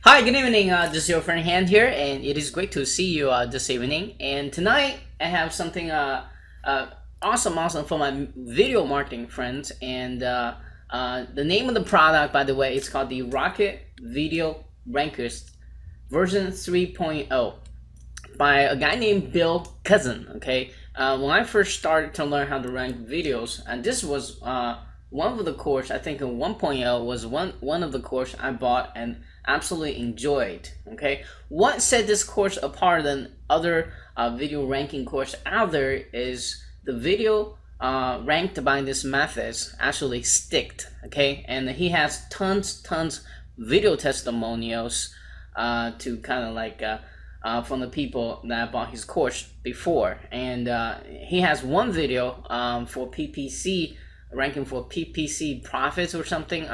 Hi, good evening. This is your friend Han here, and it is great to see you this evening. And tonight I have something awesome for my video marketing friends. And the name of the product, by the way, is called the Rocket Video Rankers version 3.0 by a guy named Bill Cousin. Okay, when I first started to learn how to rank videos, and this was one of the course, I think in 1.0 was one of the course I bought and absolutely enjoyed. Okay, what set this course apart than other video ranking course out there is the video ranked by this methods actually sticked. Okay, and he has tons video testimonials to kind of like from the people that bought his course before, and he has one video for PPC, ranking for PPC profits or something.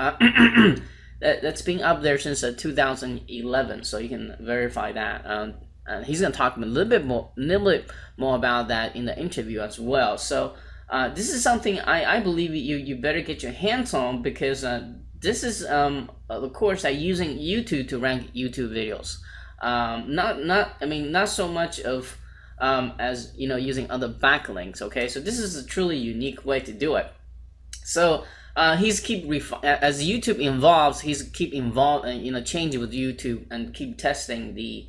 That's been up there since 2011, so you can verify that. And he's gonna talk a little bit more about that in the interview as well. So this is something I believe you better get your hands on, because this is the course that using YouTube to rank YouTube videos. Not so much of as using other backlinks. Okay, so this is a truly unique way to do it. So he's as YouTube evolves, he's keep involved and changing with YouTube and keep testing the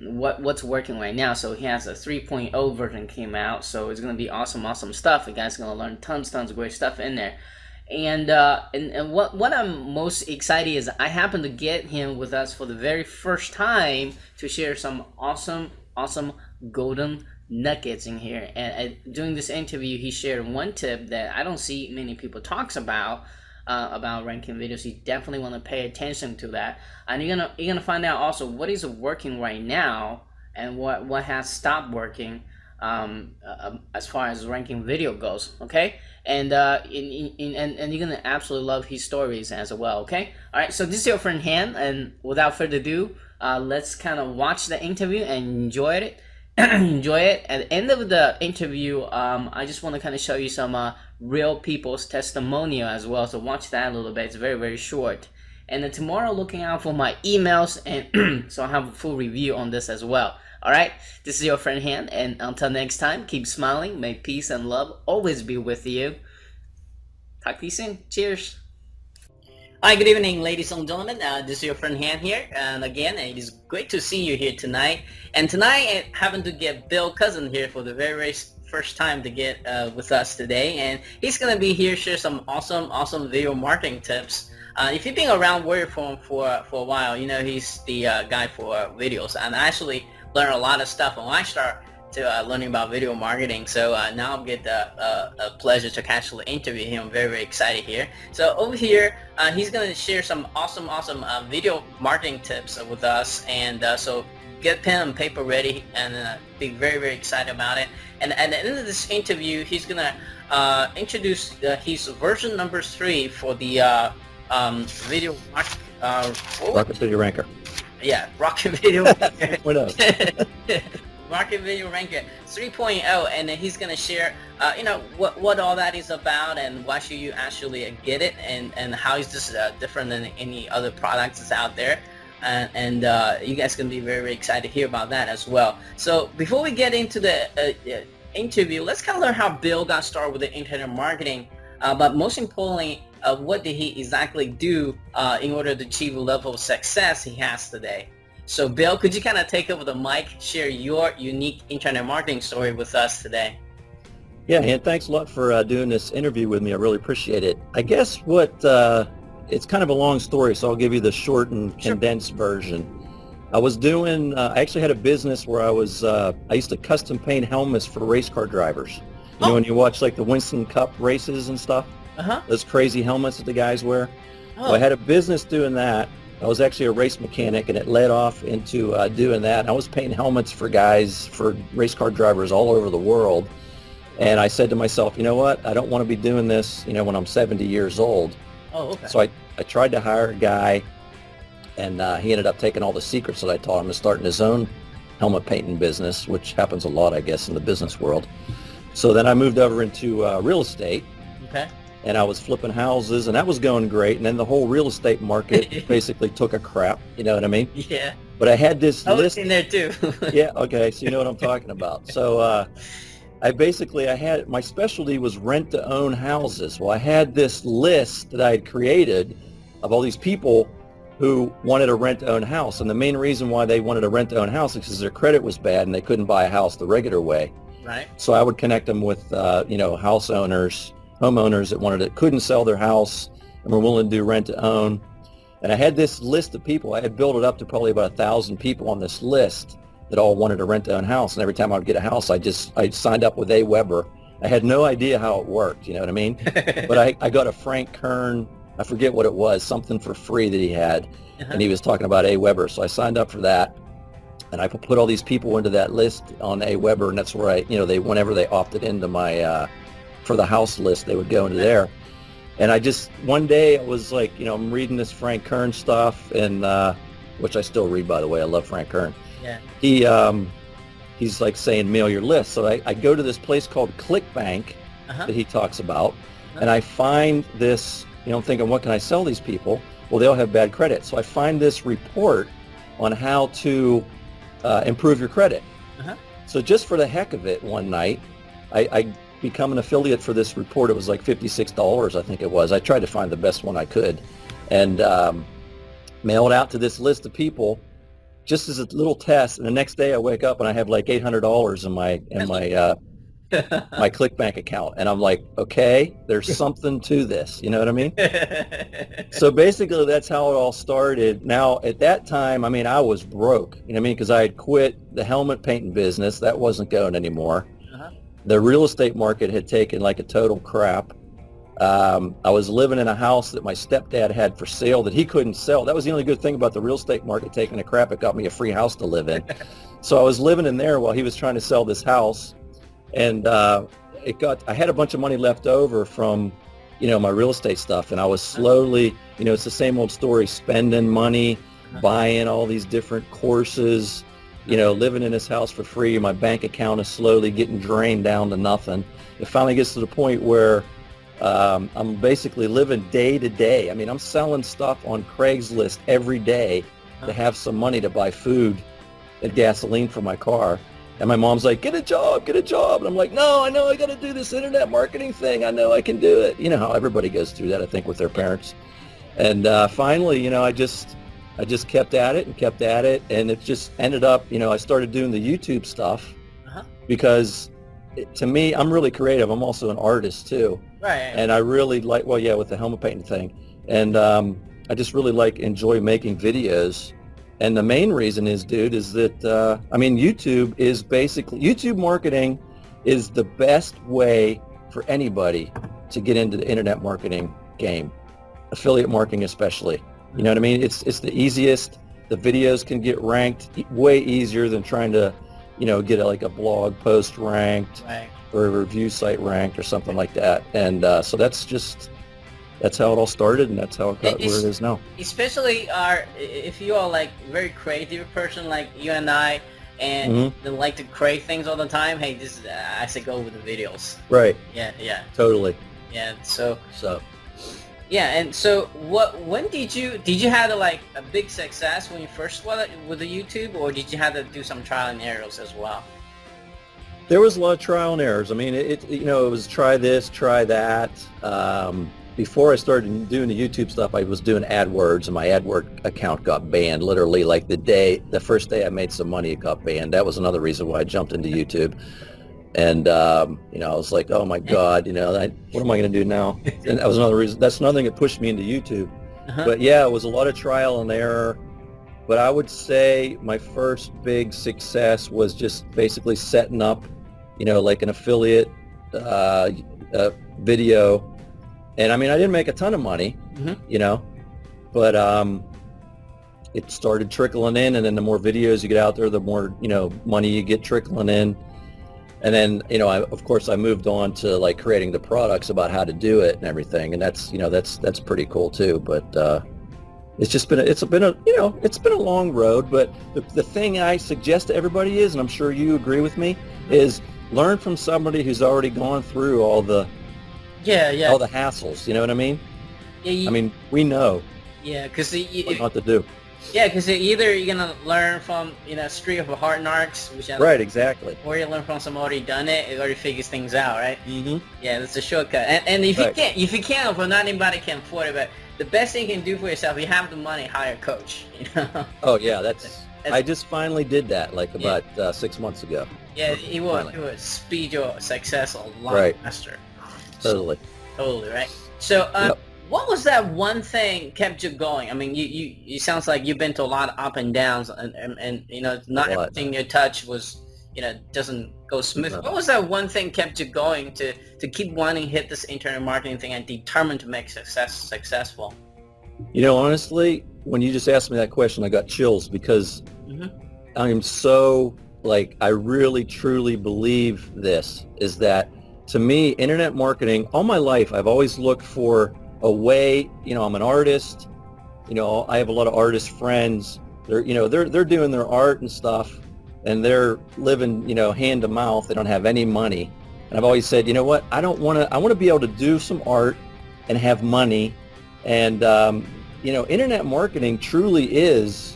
what's working right now. So he has a 3.0 version came out, so it's gonna be awesome stuff. You guys are gonna learn tons of great stuff in there. And what I'm most excited is I happen to get him with us for the very first time to share some awesome golden nuggets in here. And during this interview, he shared one tip that I don't see many people talks about ranking videos. You definitely want to pay attention to that, and you're gonna find out also what is working right now and what has stopped working as far as ranking video goes. Okay, and and you're gonna absolutely love his stories as well. Okay, all right. So this is your friend Han, and without further ado, let's kind of watch the interview and enjoy it. Enjoy it. At the end of the interview, I just want to kind of show you some real people's testimonial as well. So watch that a little bit. It's very short. And then tomorrow, looking out for my emails, and so I'll have a full review on this as well. All right. This is your friend Han, and until next time, keep smiling. May peace and love always be with you. Talk to you soon. Cheers. Hi, good evening, ladies and gentlemen. This is your friend Han here, and again, it is great to see you here tonight. And tonight, I happen to get Bill Cousin here for the very first time to get with us today, and he's gonna be here share some awesome video marketing tips. If you've been around Wordpress for a while, you know he's the guy for videos, and I actually learned a lot of stuff when I start to learning about video marketing. So now I'll get a pleasure to actually interview him. I'm very excited here. So over here, he's going to share some awesome video marketing tips with us, and so get pen and paper ready, and be very excited about it. And at the end of this interview, he's going to introduce his version number 3 for the video Rocket Video Ranker. Yeah, Rocket Video What else? Market Video Ranker 3.0, and then he's gonna share, what all that is about, and why should you actually get it, and how is this different than any other products that's out there, and you guys can be very excited to hear about that as well. So before we get into the interview, let's kind of learn how Bill got started with the internet marketing, but most importantly, what did he exactly do in order to achieve the level of success he has today. So Bill, could you kind of take over the mic, share your unique internet marketing story with us today? Yeah, and thanks a lot for doing this interview with me. I really appreciate it. I guess it's kind of a long story, so I'll give you the short and condensed version. I was doing, I actually had a business where I used to custom paint helmets for race car drivers. You know, when you watch like the Winston Cup races and stuff, those crazy helmets that the guys wear. Well, I had a business doing that. I was actually a race mechanic, and it led off into doing that. I was painting helmets for guys, for race car drivers all over the world. And I said to myself, you know what? I don't want to be doing this, when I'm 70 years old. Oh, okay. So I tried to hire a guy, and he ended up taking all the secrets that I taught him and starting his own helmet painting business, which happens a lot, I guess, in the business world. So then I moved over into real estate. Okay. and I was flipping houses, and that was going great. And then the whole real estate market basically took a crap. You know what I mean? Yeah. But I had this I was list. in there too. Yeah. Okay. So you know what I'm talking about. So I had my specialty was rent to own houses. Well, I had this list that I had created of all these people who wanted a rent to own house, and the main reason why they wanted a rent to own house is because their credit was bad and they couldn't buy a house the regular way. Right. So I would connect them with house owners, homeowners that couldn't sell their house and were willing to do rent to own. And I had this list of people. I had built it up to probably about 1,000 people on this list that all wanted a rent to own house. And every time I would get a house, I signed up with AWeber. I had no idea how it worked, you know what I mean? But I got a Frank Kern, I forget what it was, something for free that he had. And he was talking about AWeber. So I signed up for that. And I put all these people into that list on AWeber, and that's where whenever they opted into my, for the house list, they would go into there. And one day I was like, I'm reading this Frank Kern stuff, and which I still read, by the way. I love Frank Kern. Yeah. He's like saying mail your list. So I go to this place called ClickBank that he talks about, and I find this, I'm thinking, what can I sell these people? Well, they all have bad credit. So I find this report on how to improve your credit. So just for the heck of it, one night, I become an affiliate for this report. It was like $56, I think it was. I tried to find the best one I could, and mailed out to this list of people just as a little test. And the next day I wake up and I have like $800 in my my ClickBank account, and I'm like, okay, there's something to this, you know what I mean? So basically that's how it all started. Now at that time, I was broke, you know what I mean, because I had quit the helmet painting business. That wasn't going anymore. The real estate market had taken like a total crap. I was living in a house that my stepdad had for sale that he couldn't sell. That was the only good thing about the real estate market taking a crap. It got me a free house to live in. So I was living in there while he was trying to sell this house. And I had a bunch of money left over from, my real estate stuff. And I was slowly, it's the same old story, spending money, buying all these different courses, living in this house for free. My bank account is slowly getting drained down to nothing. It finally gets to the point where I'm basically living day to day. I'm selling stuff on Craigslist every day to have some money to buy food and gasoline for my car. And my mom's like, get a job. And I'm like, no, I know I got to do this internet marketing thing. I know I can do it. You know how everybody goes through that, I think, with their parents. And finally, I just kept at it. And it just ended up, I started doing the YouTube stuff because to me, I'm really creative. I'm also an artist too. Right. And I really like, with the helmet painting thing. And I just really enjoy making videos. And the main reason is that, YouTube marketing is the best way for anybody to get into the internet marketing game, affiliate marketing especially. You know what I mean? It's the easiest. The videos can get ranked way easier than trying to, get a blog post ranked or a review site ranked or something like that. And so that's how it all started, and that's how it got where it is now. Especially if you are very creative person like you and I, and they like to create things all the time. Hey, I say go with the videos. Right. Yeah. Totally. Yeah. So. Yeah, and so when did you have a big success when you first started with the YouTube, or did you have to do some trial and errors as well? There was a lot of trial and errors. It was try this, try that. Before I started doing the YouTube stuff, I was doing AdWords, and my AdWords account got banned. Literally, the first day I made some money, it got banned. That was another reason why I jumped into YouTube. And I was like, oh my God, what am I going to do now? And that was another reason. That's another thing that pushed me into YouTube. But yeah, it was a lot of trial and error. But I would say my first big success was just basically setting up, an affiliate video. And I didn't make a ton of money, but it started trickling in, and then the more videos you get out there, the more, money you get trickling in. And then, of course I moved on to creating the products about how to do it and everything. And that's, that's pretty cool too. But it's been a long road. But the thing I suggest to everybody is, and I'm sure you agree with me, is learn from somebody who's already gone through all the Yeah, yeah, all the hassles. You know what I mean? yeah, I mean, we know yeah. Because what not to do. yeah, because either you're gonna learn from Street of Hard Knocks, which Right, exactly. or you learn from someone already done it. It already figures things out, right? Mm-hmm. Yeah, that's a shortcut. And Right. if you can't, well, not anybody can afford it. But the best thing you can do for yourself, you have the money, hire a coach. You know. Oh yeah, that's. That's- I just finally did that like about 6 months ago. Yeah, it will Finally. speed your success a lot Right. faster. Totally. Totally, right? So, Yep. what was that one thing kept you going? I mean, you sounds like you've been to a lot of up and downs, and not A lot. everything you touch was, doesn't go smooth. No. What was that one thing kept you going to keep wanting to hit this internet marketing thing and determined to make successful? Honestly, when you just asked me that question, I got chills because Mm-hmm. I'm so, like, I really truly believe this, is that to me, internet marketing, all my life, I've always looked for a way, I'm an artist, I have a lot of artist friends. They're doing their art and stuff, and they're living, hand to mouth. They don't have any money. And I've always said, you know what, I want to be able to do some art and have money. And, internet marketing truly is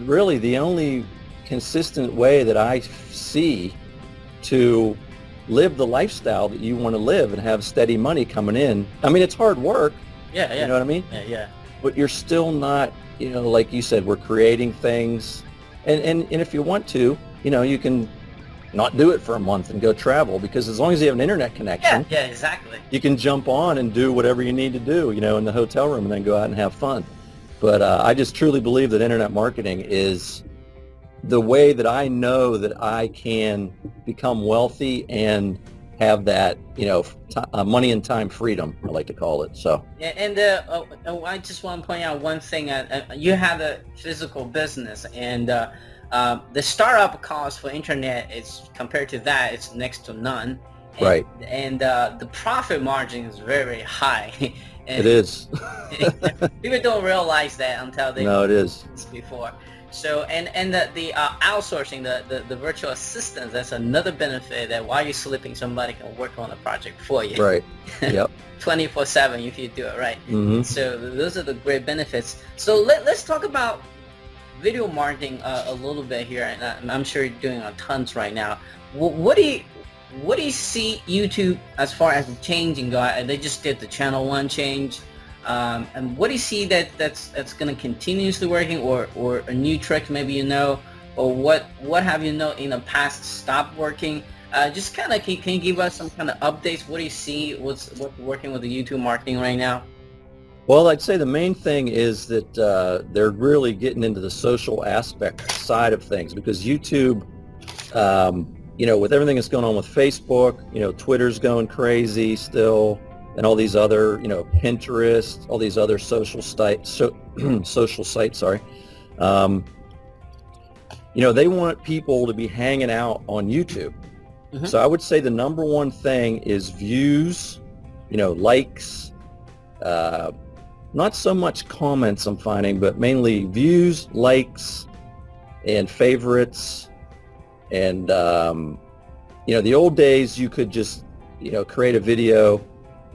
really the only consistent way that I see to live the lifestyle that you want to live and have steady money coming in. I mean, it's hard work. Yeah, yeah. You know what I mean? Yeah, yeah. But you're still not, like you said, we're creating things. And if you want to, you can not do it for a month and go travel, because as long as you have an internet connection, Yeah, exactly. you can jump on and do whatever you need to do, in the hotel room, and then go out and have fun. But I just truly believe that internet marketing is the way that I know that I can become wealthy and have that, money and time freedom, I like to call it. So. Yeah, and I just want to point out one thing. You have a physical business, and the startup cost for internet is, compared to that, it's next to none. And, Right. And the profit margin is very, very high. And It is. people don't realize that until they No, it is. this before. So and the outsourcing, the virtual assistants, that's another benefit, that while you're sleeping, somebody can work on a project for you. Right. Yep. 24/7 if you do it right. Mm-hmm. So those are the great benefits. So let's talk about video marketing a little bit here, and I'm sure you're doing tons right now. What do you see YouTube as far as the changing go? They just did the channel 1 change, and what do you see that's going to continuously working, or a new trick maybe or what have in the past stopped working? Just kind of can you give us some kind of updates? What do you see? What's working with the YouTube marketing right now? Well, I'd say the main thing is that they're really getting into the social aspect side of things, because YouTube, with everything that's going on with Facebook, Twitter's going crazy still, and all these other, Pinterest, all these other social sites, sorry. They want people to be hanging out on YouTube. Mm-hmm. So I would say the number one thing is views, likes, not so much comments I'm finding, but mainly views, likes, and favorites. And, the old days, you could just, create a video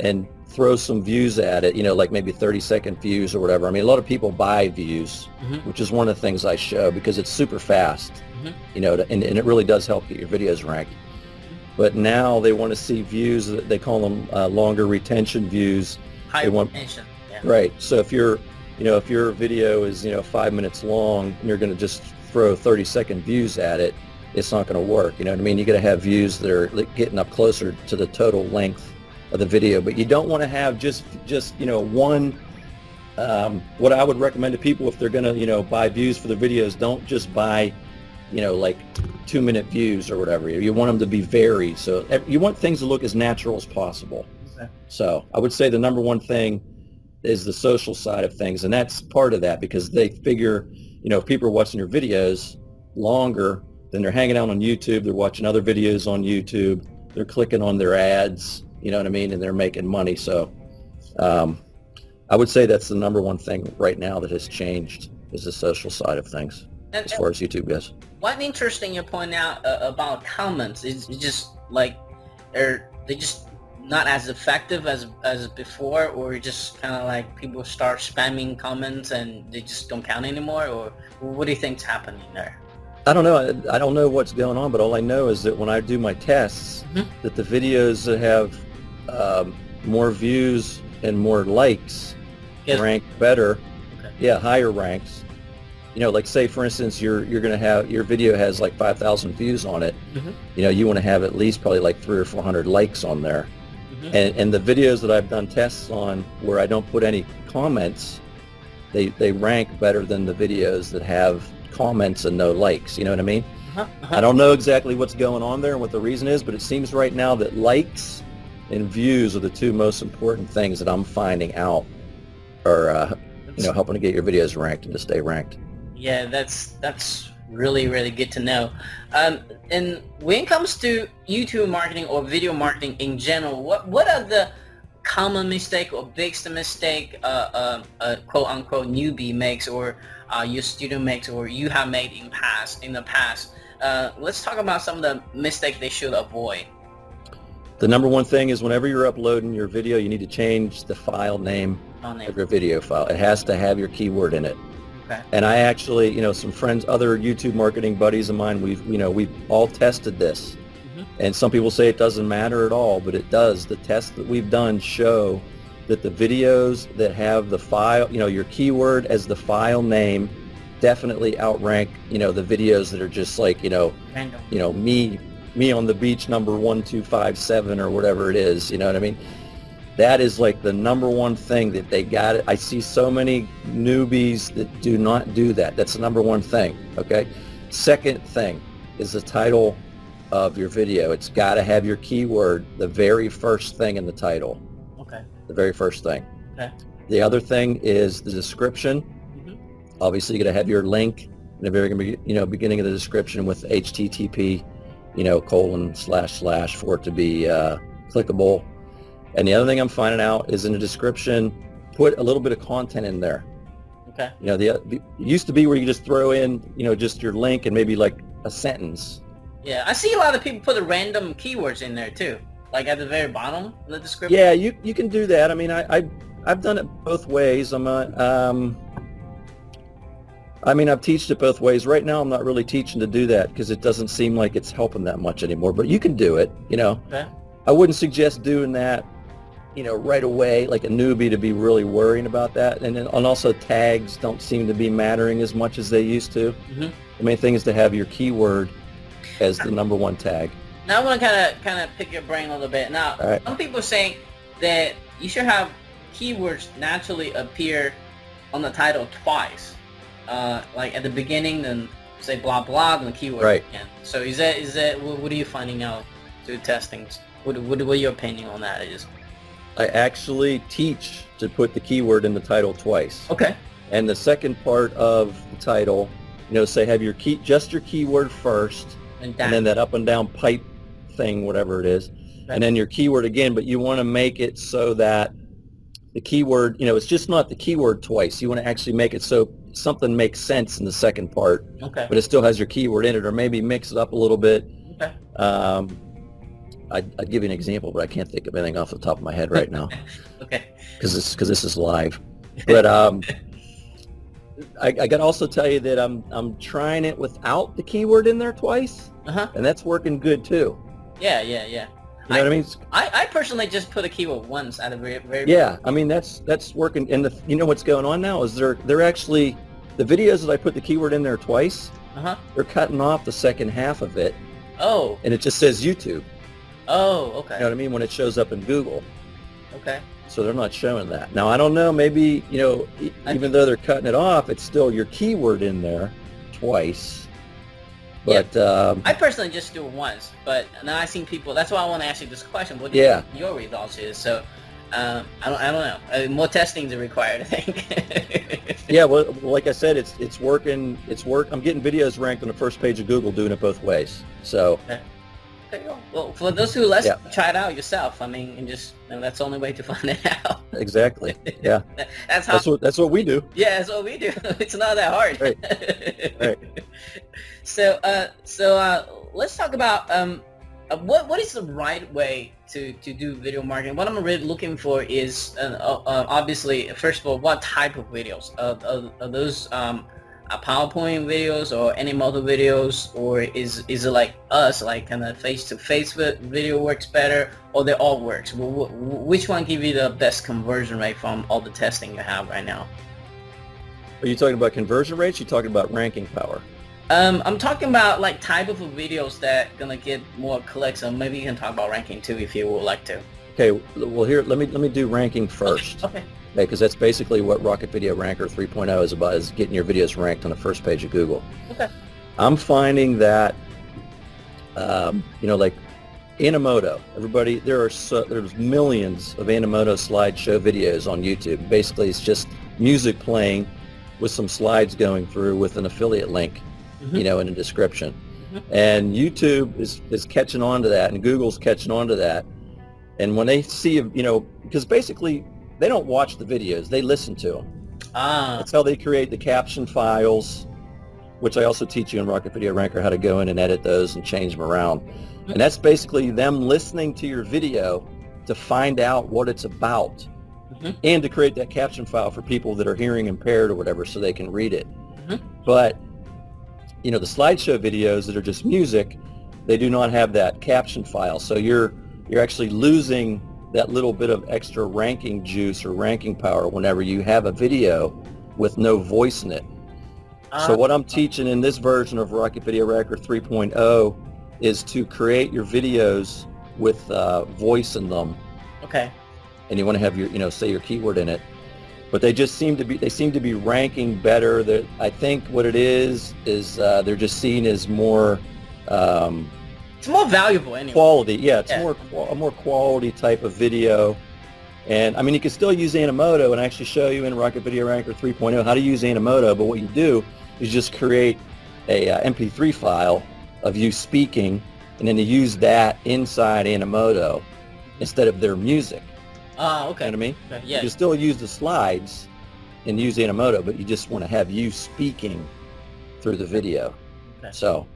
and throw some views at it, like maybe 30-second views or whatever. I mean, a lot of people buy views, mm-hmm. which is one of the things I show, because it's super fast, mm-hmm. And it really does help get your videos ranked. But now they want to see views, they call them longer retention views. High retention. Yeah. Right. So if your video is, 5 minutes long, and you're going to just throw 30-second views at it, it's not going to work. You know what I mean? You got to have views that are getting up closer to the total length of the video. But you don't want to have just one. What I would recommend to people, if they're going to, buy views for their videos, don't just buy, like 2-minute views or whatever. You want them to be varied. So you want things to look as natural as possible. Okay. So I would say the number one thing is the social side of things. And that's part of that, because they figure, if people are watching your videos longer, then they're hanging out on YouTube, they're watching other videos on YouTube, they're clicking on their ads, you know what I mean, and they're making money. So I would say that's the number one thing right now that has changed, is the social side of things, as far as YouTube goes. One interesting you point out about comments is just like they just not as effective as before, or just kind of like people start spamming comments and they just don't count anymore, or what do you think's happening there? I don't know. I don't know what's going on, but all I know is that when I do my tests, that the videos that have more views and more likes rank better. Okay. Yeah, higher ranks. You know, like say for instance, you're going to have your video has like 5,000 views on it. You know, you want to have at least probably like 300 or 400 likes on there. And the videos that I've done tests on where I don't put any comments, they rank better than the videos that have comments and no likes. You know what I mean? I don't know exactly what's going on there and what the reason is, but it seems right now that likes and views are the two most important things that I'm finding out are you know, helping to get your videos ranked and to stay ranked. Yeah, that's really good to know. And when it comes to YouTube marketing or video marketing in general, what are the common mistake or biggest mistake quote unquote newbie makes, or your student makes, or you have made in the past? Let's talk about some of the mistakes they should avoid. The number one thing is whenever you're uploading your video, you need to change the file name of your video file. It has to have your keyword in it. Okay. And I actually, you know, some friends, other YouTube marketing buddies of mine, we've all tested this. And some people say it doesn't matter at all, but it does. The tests that we've done show that the videos that have the file, you know, your keyword as the file name definitely outrank, you know, the videos that are just like, you know, random. You know, me on the beach number 1257 or whatever it is, you know what I mean? That is like the number one thing that they got it. I see so many newbies that do not do that. That's the number one thing, okay? Second thing is the title of your video. It's got to have your keyword the very first thing in the title. Okay. The very first thing. Okay. The other thing is the description. Obviously, you got to have your link in the very beginning of the description with HTTP, you know, :/ for it to be clickable. And the other thing I'm finding out is in the description, put a little bit of content in there. Okay. You know, it used to be where you just throw in, you know, just your link and maybe like a sentence. Yeah, I see a lot of people put the random keywords in there too, like at the very bottom of the description. Yeah, you can do that. I mean, I've done it both ways. I've teached it both ways. Right now, I'm not really teaching to do that because it doesn't seem like it's helping that much anymore. But you can do it. You know, I wouldn't suggest doing that, you know, right away, like a newbie, to be really worrying about that. And also tags don't seem to be mattering as much as they used to. The main thing is to have your keyword as the number one tag. Now I want to kind of pick your brain a little bit. Now, some people say that you should have keywords naturally appear on the title twice, like at the beginning, then say blah blah, then the keyword again. So is that what are you finding out through testings? What your opinion on that is? I actually teach to put the keyword in the title twice. Okay. And the second part of the title, you know, say have your just your keyword first, and then that up and down pipe thing, whatever it is, and then your keyword again. But you want to make it so that the keyword, you know, it's just not the keyword twice. You want to actually make it so something makes sense in the second part, but it still has your keyword in it, or maybe mix it up a little bit. I'd give you an example, but I can't think of anything off the top of my head right now. Because this is live. But I got to also tell you that I'm trying it without the keyword in there twice, and that's working good too. Yeah. You know what I mean? I personally just put a keyword once at a very I mean that's working. And you know what's going on now is they're actually, the videos that I put the keyword in there twice, they're cutting off the second half of it. Oh. And it just says YouTube. Oh, okay. You know what I mean? When it shows up in Google. Okay. So they're not showing that. Now, I don't know, maybe, you know, even though they're cutting it off, it's still your keyword in there twice. But I personally just do it once, but now I've seen people, that's why I want to ask you this question. What do you think your results is? So, I don't know. More testing is required, I think. Yeah, well, like I said, it's working. I'm getting videos ranked on the first page of Google doing it both ways. So. Okay. There you go. Well, for those who try it out yourself. I mean, and just that's the only way to find it out. Exactly. Yeah. That's what we do. Yeah, that's what we do. It's not that hard. Right. So let's talk about what is the right way to do video marketing, what I'm really looking for is obviously, first of all, what type of videos? Are those PowerPoint videos or any model videos, or is it like us, like kind of face-to-face video works better, or they all works? Which one give you the best conversion rate from all the testing you have right now? Are you talking about conversion rates? You're talking about ranking power? I'm talking about like type of videos that gonna get more clicks, and maybe you can talk about ranking too if you would like to. Okay, well here, let me do ranking first. Okay. Because that's basically what Rocket Video Ranker 3.0 is about, is getting your videos ranked on the first page of Google. Okay. I'm finding that, like Animoto, there's millions of Animoto slideshow videos on YouTube. Basically, it's just music playing with some slides going through with an affiliate link, in the description. And YouTube is catching on to that, and Google's catching on to that. And when they see, because basically they don't watch the videos, they listen to them. That's how they create the caption files, which I also teach you in Rocket Video Ranker how to go in and edit those and change them around. And that's basically them listening to your video to find out what it's about, and to create that caption file for people that are hearing impaired or whatever, so they can read it. But the slideshow videos that are just music, they do not have that caption file, so you're actually losing that little bit of extra ranking juice or ranking power whenever you have a video with no voice in it. So what I'm teaching in this version of Rocket Video Ranker 3.0 is to create your videos with voice in them. Okay. And you want to have your, say your keyword in it. But they seem to be ranking better. I think what it is they're just seen as more it's more valuable anyway. Quality, yeah, it's a more quality type of video. And I mean, you can still use Animoto, and I actually show you in Rocket Video Ranker 3.0 how to use Animoto, but what you do is just create a MP3 file of you speaking, and then you use that inside Animoto instead of their music. Okay. You know what I mean? Okay, yeah. You can still use the slides and use Animoto, but you just want to have you speaking through the video. Okay. So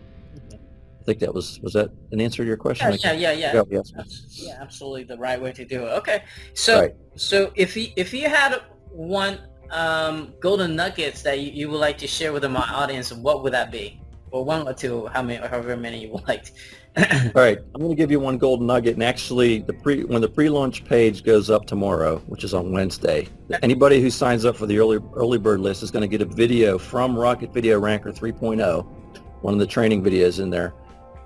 I think that was that an answer to your question? Yeah. Yes. Yeah, absolutely the right way to do it. Okay, so if you had one golden nuggets that you would like to share with my audience, what would that be? Or one or two, however many you would like. All right, I'm going to give you one golden nugget, and actually, when the pre-launch page goes up tomorrow, which is on Wednesday, anybody who signs up for the early bird list is going to get a video from Rocket Video Ranker 3.0, one of the training videos in there,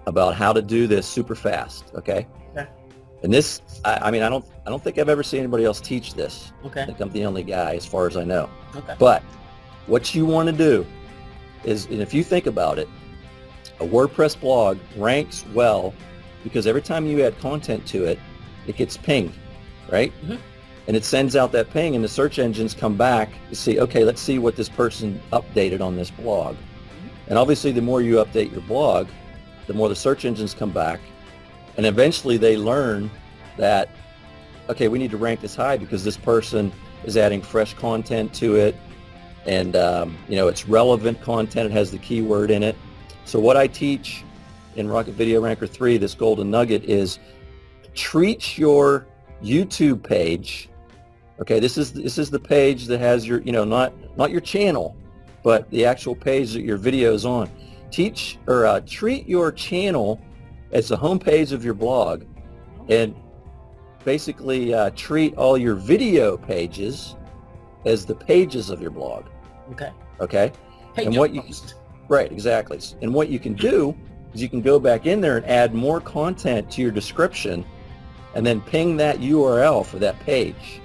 about how to do this super fast. Okay. And this, I don't think I've ever seen anybody else teach this. Okay. I think I'm the only guy, as far as I know. Okay. But what you want to do is, and if you think about it, a WordPress blog ranks well because every time you add content to it, it gets pinged, right? And it sends out that ping, and the search engines come back to see, okay, let's see what this person updated on this blog. And obviously, the more you update your blog, the more the search engines come back, and eventually they learn that, okay, we need to rank this high because this person is adding fresh content to it, and it's relevant content, it has the keyword in it. So what I teach in Rocket Video Ranker 3, this golden nugget, is treat your YouTube page. Okay, this is the page that has your, not your channel, but the actual page that your video is on. Treat your channel as the home page of your blog, and basically treat all your video pages as the pages of your blog. Okay. And what you right, exactly. And what you can do is you can go back in there and add more content to your description, and then ping that URL for that page.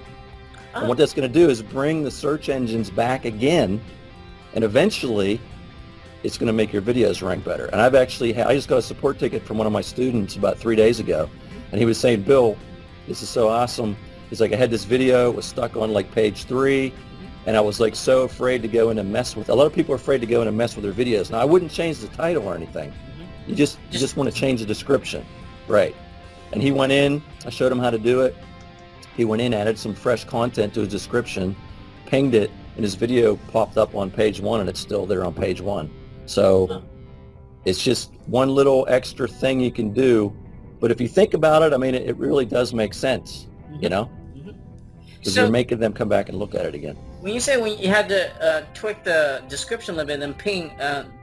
And what that's going to do is bring the search engines back again, and eventually it's going to make your videos rank better. And I just got a support ticket from one of my students about 3 days ago, and he was saying, Bill, this is so awesome. He's like, I had this video, it was stuck on like page 3, and I was like so afraid to go in and mess with it. A lot of people are afraid to go in and mess with their videos. Now, I wouldn't change the title or anything. You just want to change the description. Right. And he went in, I showed him how to do it. He went in, added some fresh content to his description, pinged it, and his video popped up on page 1, and it's still there on page 1. So it's just one little extra thing you can do But if you think about it, I mean, it really does make sense, you know, because So you're making them come back and look at it again. when you say when you had to tweak the description a little bit and ping,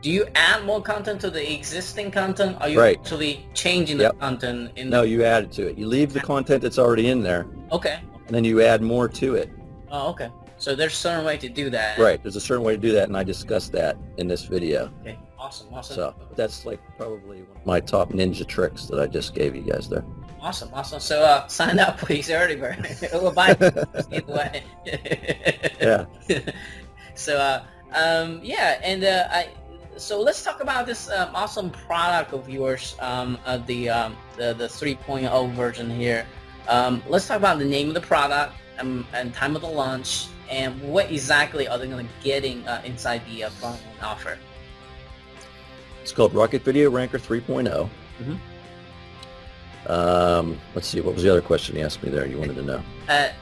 do you add more content to the existing content? Or are you Right. actually changing the content? No, you add it to it. You leave the content that's already in there, Okay. and then you add more to it. Oh, okay. So there's a certain way to do that. Right. There's a certain way to do that, and I discussed that in this video. Okay. Awesome. Awesome. So that's like probably one of my top ninja tricks that I just gave you guys there. Awesome. Awesome. So sign up, please, early bird. We'll buy it either way. Yeah. So yeah, and so let's talk about this awesome product of yours, the 3.0 version here. Let's talk about the name of the product and time of the launch, and what exactly are they going to getting inside the front end offer. It's called Rocket Video Ranker 3.0. Let's see, what was the other question you asked me there you wanted to know?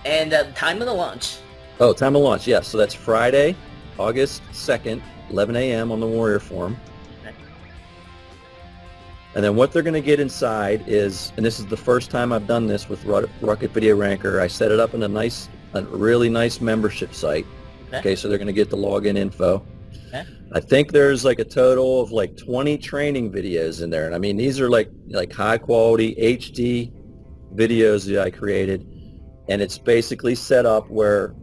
And time of the launch. Oh, time of launch, yes. So that's Friday, August 2nd, 11 a.m. on the Warrior Forum. Okay. And then what they're going to get inside is, and this is the first time I've done this with Rocket Video Ranker, I set it up in a really nice membership site. Okay, so they're going to get the login info. Okay. I think there's like a total of like 20 training videos in there. And I mean, these are like high quality HD videos that I created. And it's basically set up where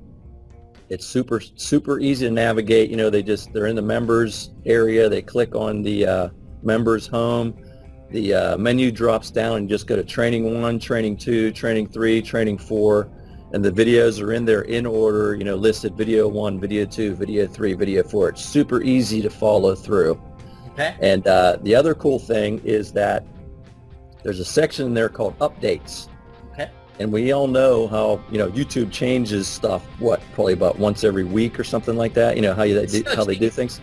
it's super easy to navigate. You know, they're in the members area. They click on the members home. The menu drops down and you just go to training 1, training 2, training 3, training 4. And the videos are in there in order, you know, listed video 1, video 2, video 3, video 4. It's super easy to follow through. Okay. And the other cool thing is that there's a section in there called updates. Okay. And we all know how, you know, YouTube changes stuff, probably about once every week or something like that, you know, how they do things.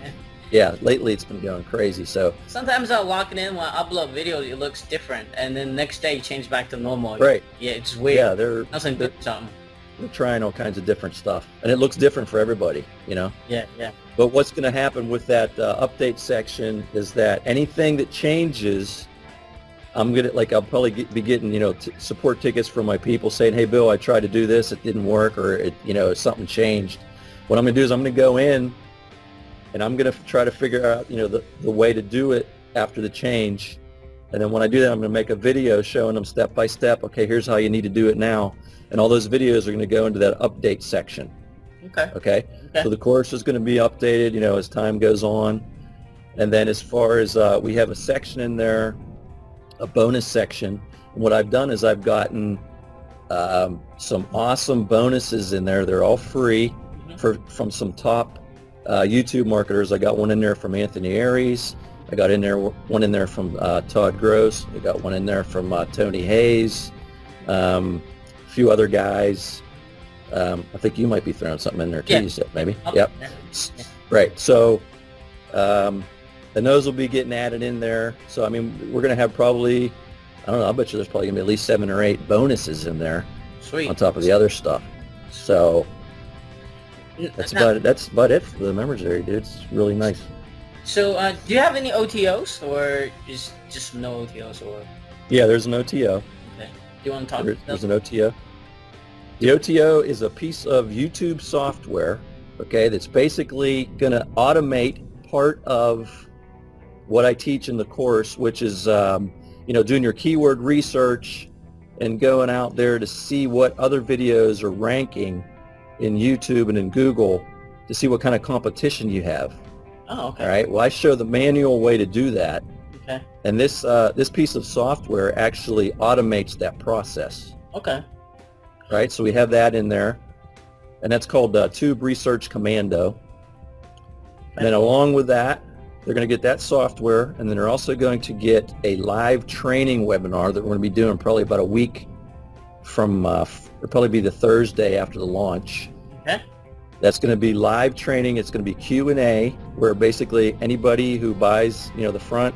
Yeah, lately it's been going crazy. So sometimes I'll log in when I upload video, it looks different, and then next day it changes back to normal. Right. Yeah, it's weird. Yeah, they're trying all kinds of different stuff, and it looks different for everybody, you know. Yeah, yeah. But what's going to happen with that update section is that anything that changes, I'll probably be getting, you know, support tickets from my people saying, hey Bill, I tried to do this, it didn't work, or it, you know, something changed. What I'm going to do is I'm going to go in and I'm going to try to figure out, you know, the way to do it after the change. And then when I do that, I'm going to make a video showing them step by step, okay, here's how you need to do it now. And all those videos are going to go into that update section. Okay. So the course is going to be updated, you know, as time goes on. And then as far as we have a section in there, a bonus section. And what I've done is I've gotten some awesome bonuses in there. They're all free from some top YouTube marketers. I got one in there from Anthony Aries. I got one in there from Todd Gross. I got one in there from Tony Hayes. A few other guys. I think you might be throwing something in there too. Yeah. You said maybe. Oh, Yep. yeah. Right. So, and those will be getting added in there. So I mean, we're going to have probably, I don't know, I bet you there's probably going to be at least 7 or 8 bonuses in there. Sweet. On top of the other stuff. So that's about it for the members area, dude. It's really nice. So do you have any OTOs, or just no OTOs, or? Yeah, there's an OTO. Okay. Do you want to talk? There's an OTO. The OTO is a piece of YouTube software, okay, that's basically going to automate part of what I teach in the course, which is, you know, doing your keyword research and going out there to see what other videos are ranking in YouTube and in Google to see what kind of competition you have. Oh, okay. All right. Well, I show the manual way to do that. Okay. And this piece of software actually automates that process. Okay. Right. So we have that in there, and that's called Tube Research Commando. And then along with that, they're going to get that software, and then they're also going to get a live training webinar that we're going to be doing probably about a week from, it'll probably be the Thursday after the launch. Okay. That's going to be live training. It's going to be Q&A, where basically anybody who buys, you know, the front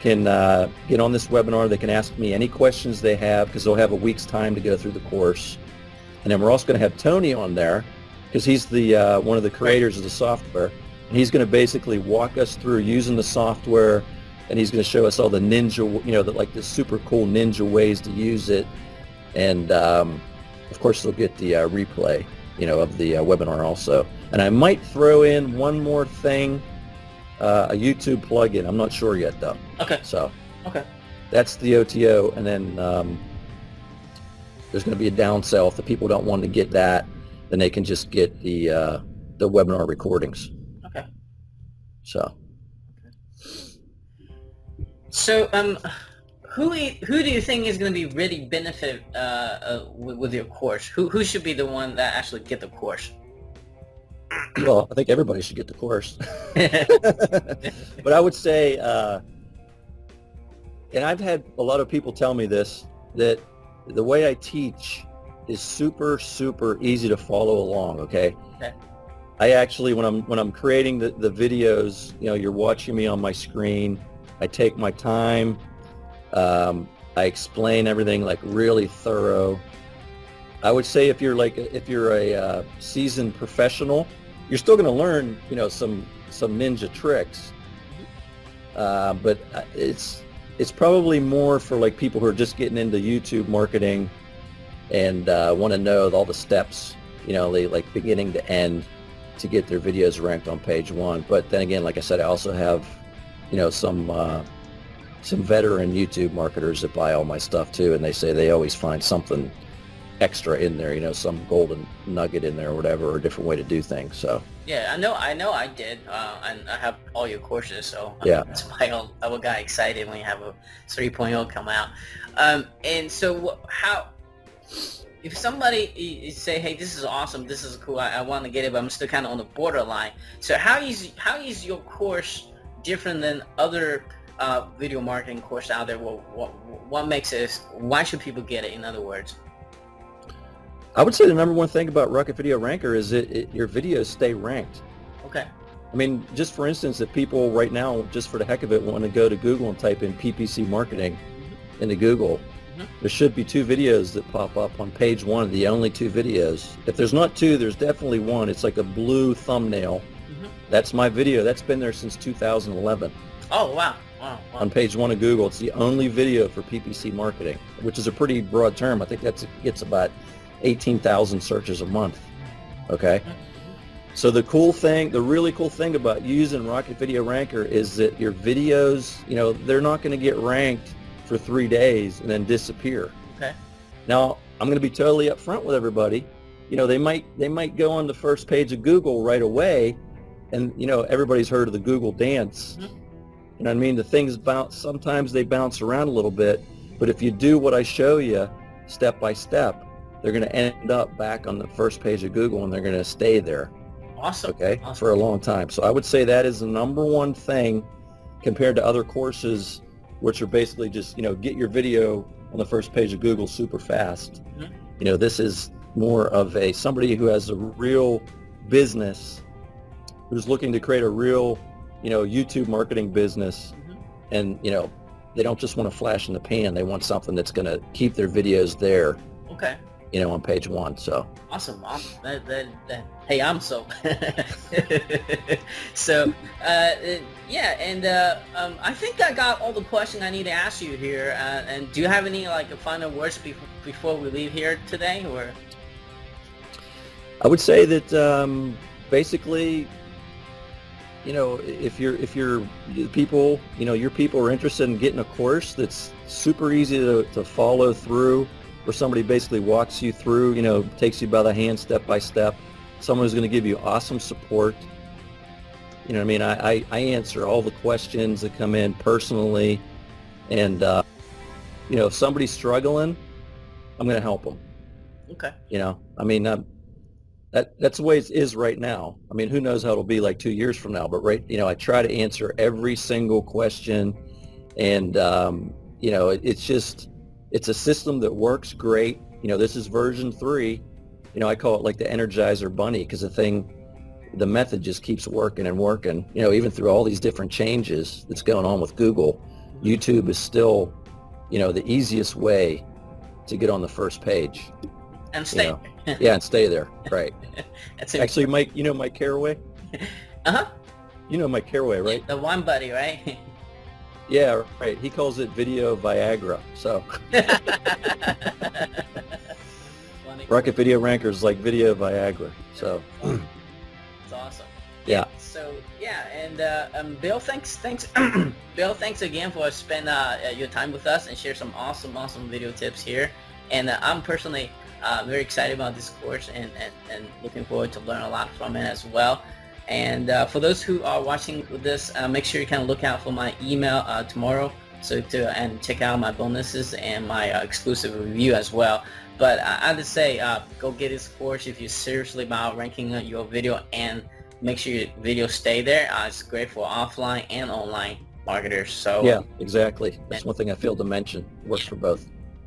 can get on this webinar. They can ask me any questions they have, because they'll have a week's time to go through the course. And then we're also going to have Tony on there, because he's the one of the creators of the software. And he's going to basically walk us through using the software, and he's going to show us all the ninja, like the super cool ninja ways to use it. And of course, they'll get the replay, of the webinar also. And I might throw in one more thing, a YouTube plugin. I'm not sure yet, though. Okay. So okay, that's the OTO, and then there's going to be a downsell. If the people don't want to get that, then they can just get the webinar recordings. Okay. So who do you think is going to be really benefit with your course? Who should be the one that actually get the course? Well, I think everybody should get the course. But I would say, and I've had a lot of people tell me this, that the way I teach is super, super easy to follow along, okay? Okay. I actually, when I'm creating the videos, you're watching me on my screen, I take my time, I explain everything like really thorough. I would say if you're a seasoned professional, you're still going to learn, some ninja tricks, but it's probably more for like people who are just getting into YouTube marketing and want to know all the steps, like beginning to end to get their videos ranked on page one. But then again, like I said, I also have, some veteran YouTube marketers that buy all my stuff too, and they say they always find something extra in there, some golden nugget in there or whatever, or a different way to do things. So yeah, I know I did, and I have all your courses, so yeah, that's why I got excited when you have a 3.0 come out. And so how, if somebody say, hey, this is awesome, this is cool, I want to get it, but I'm still kind of on the borderline. So how is your course different than other video marketing course out there? What makes it, why should people get it, in other words? I would say the number one thing about Rocket Video Ranker is your videos stay ranked. Okay. I mean, just for instance, if people right now, just for the heck of it, want to go to Google and type in PPC marketing into Google, there should be 2 videos that pop up on page 1, the only 2 videos. If there's not 2, there's definitely 1. It's like a blue thumbnail. That's my video. That's been there since 2011. Oh, wow. On page 1 of Google. It's the only video for PPC marketing, which is a pretty broad term. I think gets about 18,000 searches a month. Okay. So the really cool thing about using Rocket Video Ranker is that your videos, they're not going to get ranked for 3 days and then disappear. Okay. Now, I'm going to be totally upfront with everybody. They might go on the first page of Google right away, and everybody's heard of the Google dance. You know what I mean? The things sometimes they bounce around a little bit, but if you do what I show you step by step, they're going to end up back on the first page of Google, and they're going to stay there. Awesome. Okay. Awesome. For a long time. So I would say that is the number one thing compared to other courses, which are basically just, get your video on the first page of Google super fast. This is more of somebody who has a real business, who's looking to create a real, YouTube marketing business, and, they don't just want to flash in the pan. They want something that's going to keep their videos there. Okay. On page 1. So awesome. Hey, I'm so. So yeah, and I think I got all the questions I need to ask you here. And do you have any final words before we leave here today, or? I would say that basically, if your people are interested in getting a course that's super easy to follow through, where somebody basically walks you through, takes you by the hand step by step, someone who's going to give you awesome support. I answer all the questions that come in personally, and if somebody's struggling, I'm going to help them. Okay. That's the way it is right now. Who knows how it'll be like 2 years from now, but I try to answer every single question, and it's a system that works great. This is version 3. I call it like the Energizer Bunny, because the method just keeps working and working. Even through all these different changes that's going on with Google, YouTube is still, the easiest way to get on the first page. And stay. Yeah, and stay there. Right. Actually, Mike, Mike Carraway? Uh-huh. Mike Carraway, right? The one buddy, right? Yeah, right. He calls it video Viagra. So Funny. Rocket Video Ranker is like video Viagra. So It's awesome. yeah. So yeah, and Bill, thanks, Bill, thanks again for spending your time with us and share some awesome video tips here. And I'm personally very excited about this course and looking forward to learn a lot from it as well. And for those who are watching this, make sure you kind of look out for my email tomorrow. And check out my bonuses and my exclusive review as well. But I would say go get this course if you're seriously about ranking your video, and make sure your videos stay there. It's great for offline and online marketers. So Yeah, exactly. That's one thing I failed to mention. Works for both.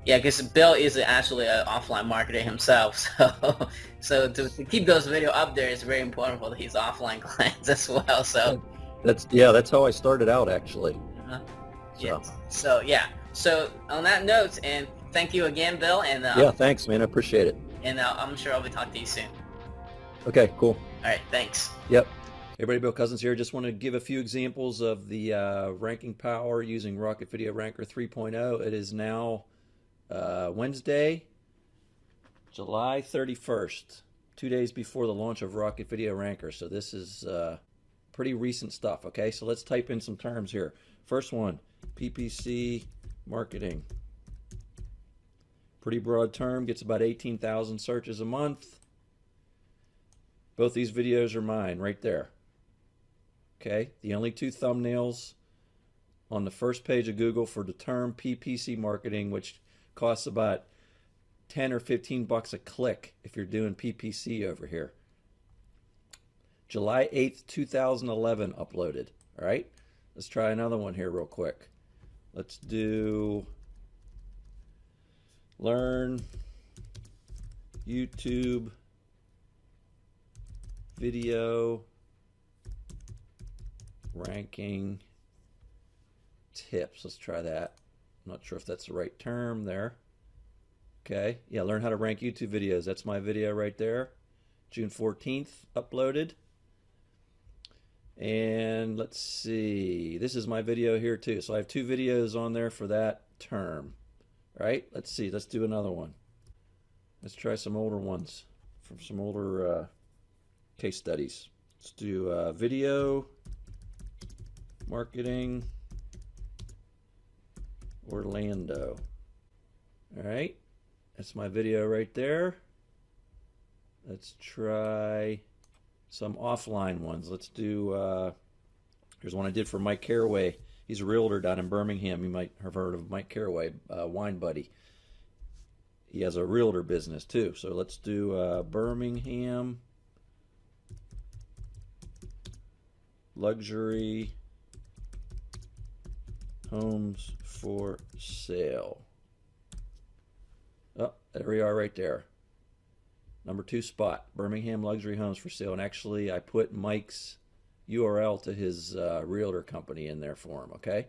yeah, because Bill is actually an offline marketer himself. So to keep those videos up there is very important for his offline clients as well. So that's how I started out actually. yeah. So yeah. So on that note, and thank you again, Bill. And yeah, thanks, man. I appreciate it. And I'm sure I'll be talking to you soon. Okay, cool. All right, thanks. Yep. Hey everybody, Bill Cousins here. Just want to give a few examples of the ranking power using Rocket Video Ranker 3.0. It is now Wednesday, July 31st, 2 days before the launch of Rocket Video Ranker. So this is pretty recent stuff, okay? So let's type in some terms here. First one, PPC marketing. Pretty broad term, gets about 18,000 searches a month. Both these videos are mine right there. Okay, the only two thumbnails on the first page of Google for the term PPC marketing, which costs about 10 or 15 bucks a click if you're doing PPC over here. July 8th, 2011 uploaded. All right, let's try another one here real quick. Let's do learn YouTube video ranking tips. Let's try that. I'm not sure if that's the right term there. Okay, yeah, learn how to rank YouTube videos. That's my video right there. June 14th uploaded. And let's see, this is my video here too. So I have two videos on there for that term. All right, let's see, let's do another one. Let's try some older ones from some older case studies. Let's do video marketing Orlando. All right, that's my video right there. Let's try some offline ones. Let's do, here's one I did for Mike Caraway. He's a realtor down in Birmingham. You might have heard of Mike Caraway, Wine Buddy. He has a realtor business too. So let's do Birmingham luxury homes for sale. Oh, there we are right there. Number 2 spot, Birmingham luxury homes for sale. And actually I put Mike's URL to his realtor company in there for him, okay?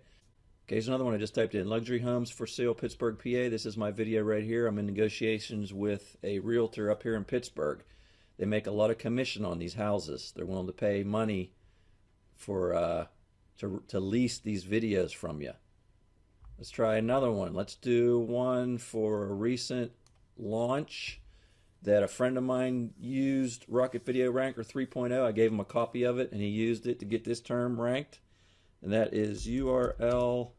Okay, here's another one I just typed in. Luxury homes for sale, Pittsburgh, PA. This is my video right here. I'm in negotiations with a realtor up here in Pittsburgh. They make a lot of commission on these houses. They're willing to pay money for to lease these videos from you. Let's try another one. Let's do one for a recent launch that a friend of mine used Rocket Video Ranker 3.0. I gave him a copy of it and he used it to get this term ranked. And that is URL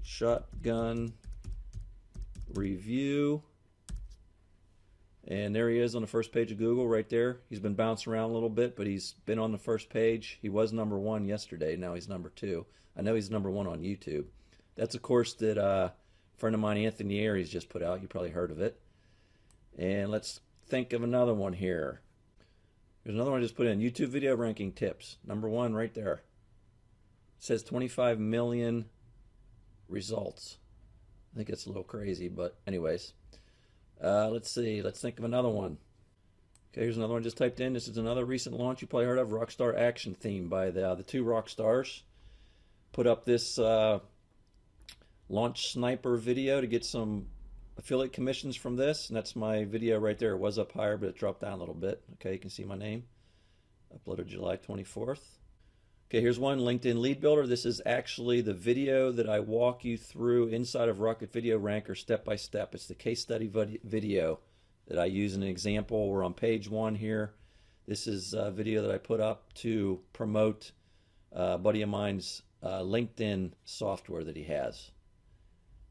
shotgun review. And there he is on the first page of Google right there. He's been bouncing around a little bit, but he's been on the first page. He was number 1 yesterday. Now he's number 2. I know he's number 1 on YouTube. That's a course that a friend of mine, Anthony Aries, just put out. You probably heard of it. And let's think of another one here. There's another one I just put in. YouTube video ranking tips. Number 1 right there. It says 25 million results. I think it's a little crazy, but anyways. Let's see. Let's think of another one. Okay, here's another one just typed in. This is another recent launch you probably heard of. Rockstar Action Theme by the two rock stars. Put up this launch sniper video to get some affiliate commissions from this, and that's my video right there. It was up higher, but it dropped down a little bit. Okay, you can see my name. Uploaded July 24th. Okay, here's one, LinkedIn Lead Builder. This is actually the video that I walk you through inside of Rocket Video Ranker step by step. It's the case study video that I use in an example. We're on page 1 here. This is a video that I put up to promote a buddy of mine's LinkedIn software that he has.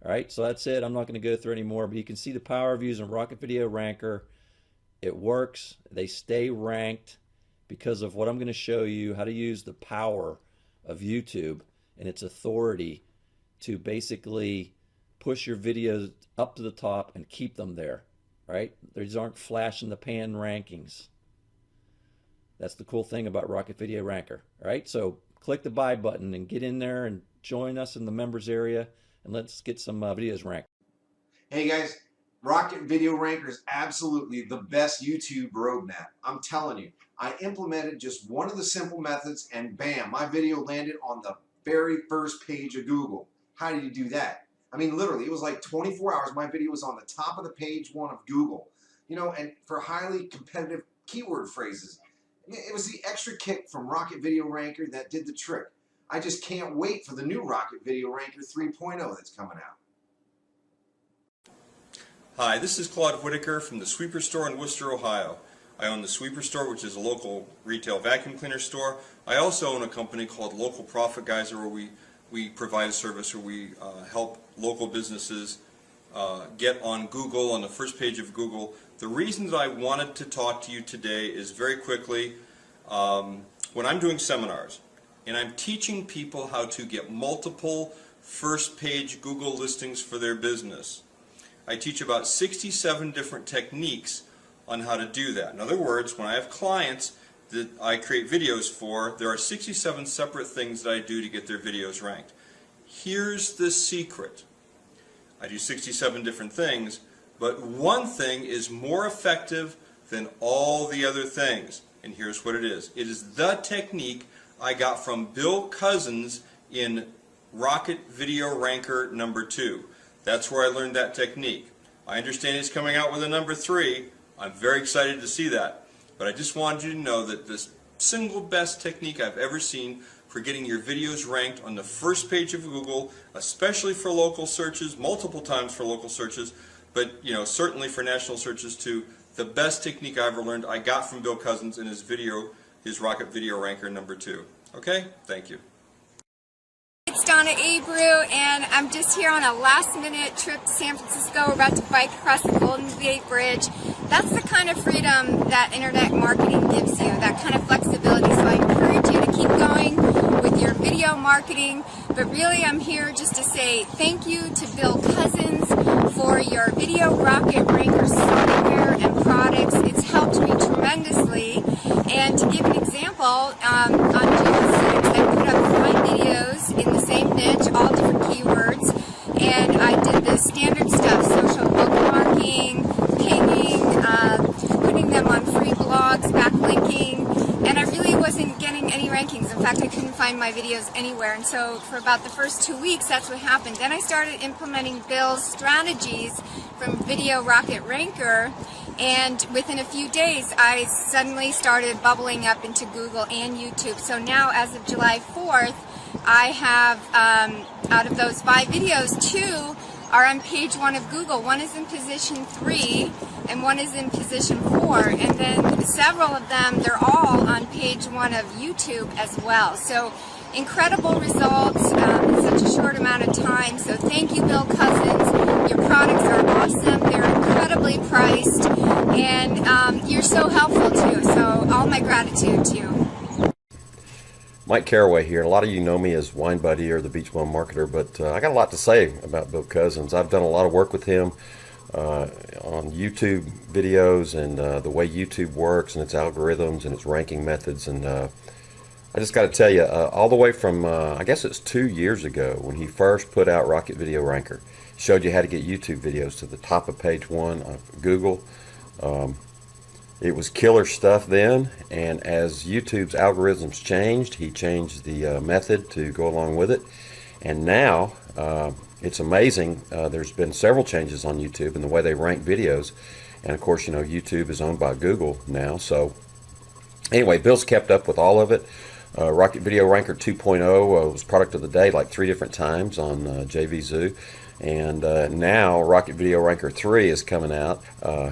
All right, so that's it. I'm not going to go through any more, but you can see the power of using Rocket Video Ranker. It works. They stay ranked because of what I'm going to show you, how to use the power of YouTube and its authority to basically push your videos up to the top and keep them there, right? These aren't flash in the pan rankings. That's the cool thing about Rocket Video Ranker, all right? So click the buy button and get in there and join us in the members area, and let's get some videos ranked. Hey guys, Rocket Video Ranker is absolutely the best YouTube roadmap. I'm telling you, I implemented just one of the simple methods and bam, my video landed on the very first page of Google. How did you do that? I mean, literally, it was like 24 hours. My video was on the top of the page 1 of Google. You know, and for highly competitive keyword phrases. It was the extra kick from Rocket Video Ranker that did the trick. I just can't wait for the new Rocket Video Ranker 3.0 that's coming out. Hi, this is Claude Whitaker from the Sweeper Store in Worcester, Ohio. I own the Sweeper Store, which is a local retail vacuum cleaner store. I also own a company called Local Profit Geyser, where we provide a service where we help local businesses get on Google, on the first page of Google. The reason that I wanted to talk to you today is very quickly, when I'm doing seminars and I'm teaching people how to get multiple first page Google listings for their business, I teach about 67 different techniques on how to do that. In other words, when I have clients that I create videos for, there are 67 separate things that I do to get their videos ranked. Here's the secret. I do 67 different things, but one thing is more effective than all the other things. And here's what it is. It is the technique I got from Bill Cousins in Rocket Video Ranker #2. That's where I learned that technique. I understand he's coming out with a #3. I'm very excited to see that. But I just wanted you to know that this single best technique I've ever seen for getting your videos ranked on the first page of Google, especially for local searches, multiple times for local searches, but certainly for national searches too. The best technique I ever learned I got from Bill Cousins in his Rocket Video Ranker #2. Okay? Thank you. It's Donna Abreu, and I'm just here on a last-minute trip to San Francisco. We're about to bike across the Golden Gate Bridge. That's the kind of freedom that internet marketing gives you, that kind of flexibility. So I encourage you to keep going with your video marketing. But really, I'm here just to say thank you to Bill Cousins for your Video Rocket Ranker software and products. It's helped me tremendously. And to give an example, on June 6th, I put up 5 videos in the same niche, all different keywords, and I did the standard stuff, social bookmarking, pinging, putting them on free blogs, backlinking, and I really wasn't getting any rankings. In fact, I couldn't find my videos anywhere, and so for about the first 2 weeks, that's what happened. Then I started implementing Bill's strategies from Video Rocket Ranker, and within a few days, I suddenly started bubbling up into Google and YouTube. So now, as of July 4th, I have, out of those 5 videos, 2 are on page 1 of Google. One is in position 3, and one is in position 4. And then several of them, they're all on page 1 of YouTube as well. So incredible results in such a short amount of time. So thank you, Bill Cousins. Your products are awesome. They're incredibly priced, and you're so helpful too. So all my gratitude to you. Mike Caraway here. A lot of you know me as Wine Buddy or the Beach Bum Marketer, but I got a lot to say about Bill Cousins. I've done a lot of work with him on YouTube videos and the way YouTube works and its algorithms and its ranking methods. And I just got to tell you, all the way from, I guess it's 2 years ago when he first put out Rocket Video Ranker, showed you how to get YouTube videos to the top of page 1 of Google. It was killer stuff then, and as YouTube's algorithms changed, he changed the method to go along with it. And now it's amazing. There's been several changes on YouTube in the way they rank videos, and of course, YouTube is owned by Google now. So anyway, Bill's kept up with all of it. Rocket Video Ranker 2.0 was product of the day like 3 different times on JVZoo. And now Rocket Video Ranker 3 is coming out.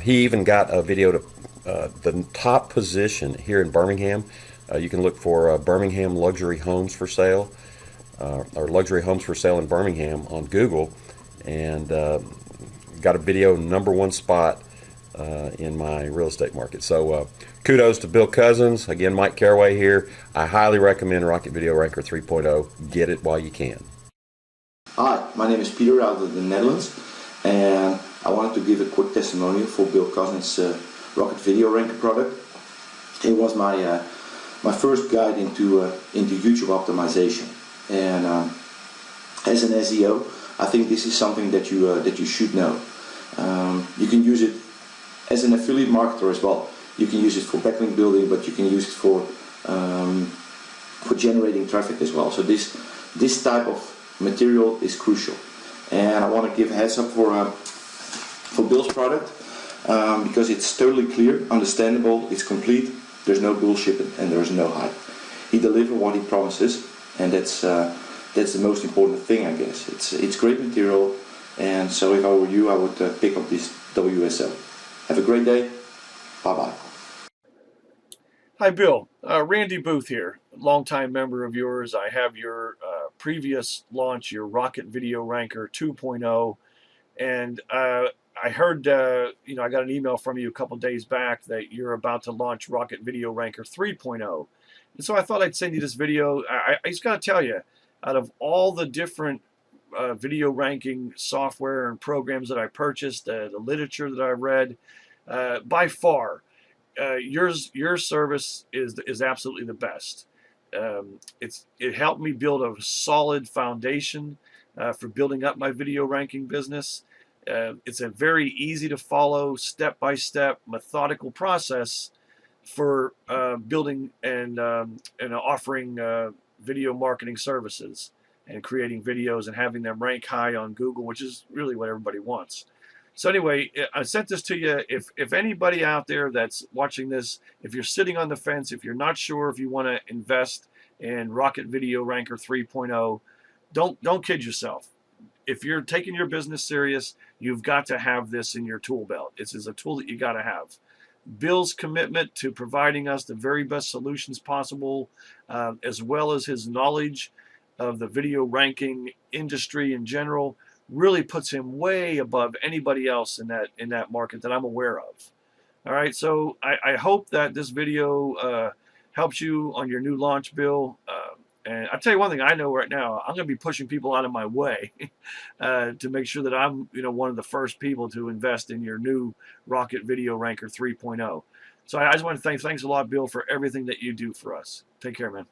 He even got a video to the top position here in Birmingham. You can look for Birmingham luxury homes for sale, or luxury homes for sale in Birmingham on Google, and got a video #1 spot in my real estate market. So kudos to Bill Cousins. Again, Mike Caraway here. I highly recommend Rocket Video Ranker 3.0. Get it while you can. Hi, my name is Peter out of the Netherlands, and I wanted to give a quick testimonial for Bill Cousins' Rocket Video Ranker product. It was my first guide into YouTube optimization, and as an SEO, I think this is something that you should know. You can use it as an affiliate marketer as well. You can use it for backlink building, but you can use it for generating traffic as well. So this type of material is crucial, and I want to give a heads up for Bill's product because it's totally clear, understandable, it's complete. There's no bullshit and there's no hype. He delivers what he promises, and that's the most important thing, I guess. It's great material, and so if I were you, I would pick up this WSL. Have a great day. Bye bye. Hi, Bill. Randy Booth here, longtime member of yours. I have your previous launch, your Rocket Video Ranker 2.0, and I heard, I got an email from you a couple days back that you're about to launch Rocket Video Ranker 3.0. And so I thought I'd send you this video. I just got to tell you, out of all the different video ranking software and programs that I purchased, the literature that I read, by far, your service is absolutely the best. It helped me build a solid foundation for building up my video ranking business. It's a very easy to follow, step-by-step, methodical process for building and offering video marketing services and creating videos and having them rank high on Google, which is really what everybody wants. So anyway, I sent this to you. If anybody out there that's watching this, if you're sitting on the fence, if you're not sure if you want to invest in Rocket Video Ranker 3.0, don't kid yourself. If you're taking your business serious, you've got to have this in your tool belt. This is a tool that you got to have. Bill's commitment to providing us the very best solutions possible, as well as his knowledge of the video ranking industry in general, really puts him way above anybody else in that market that I'm aware of. All right, so I hope that this video helps you on your new launch, Bill. And I'll tell you one thing I know right now, I'm going to be pushing people out of my way to make sure that I'm one of the first people to invest in your new Rocket Video Ranker 3.0. So I just want to thanks a lot, Bill, for everything that you do for us. Take care, man.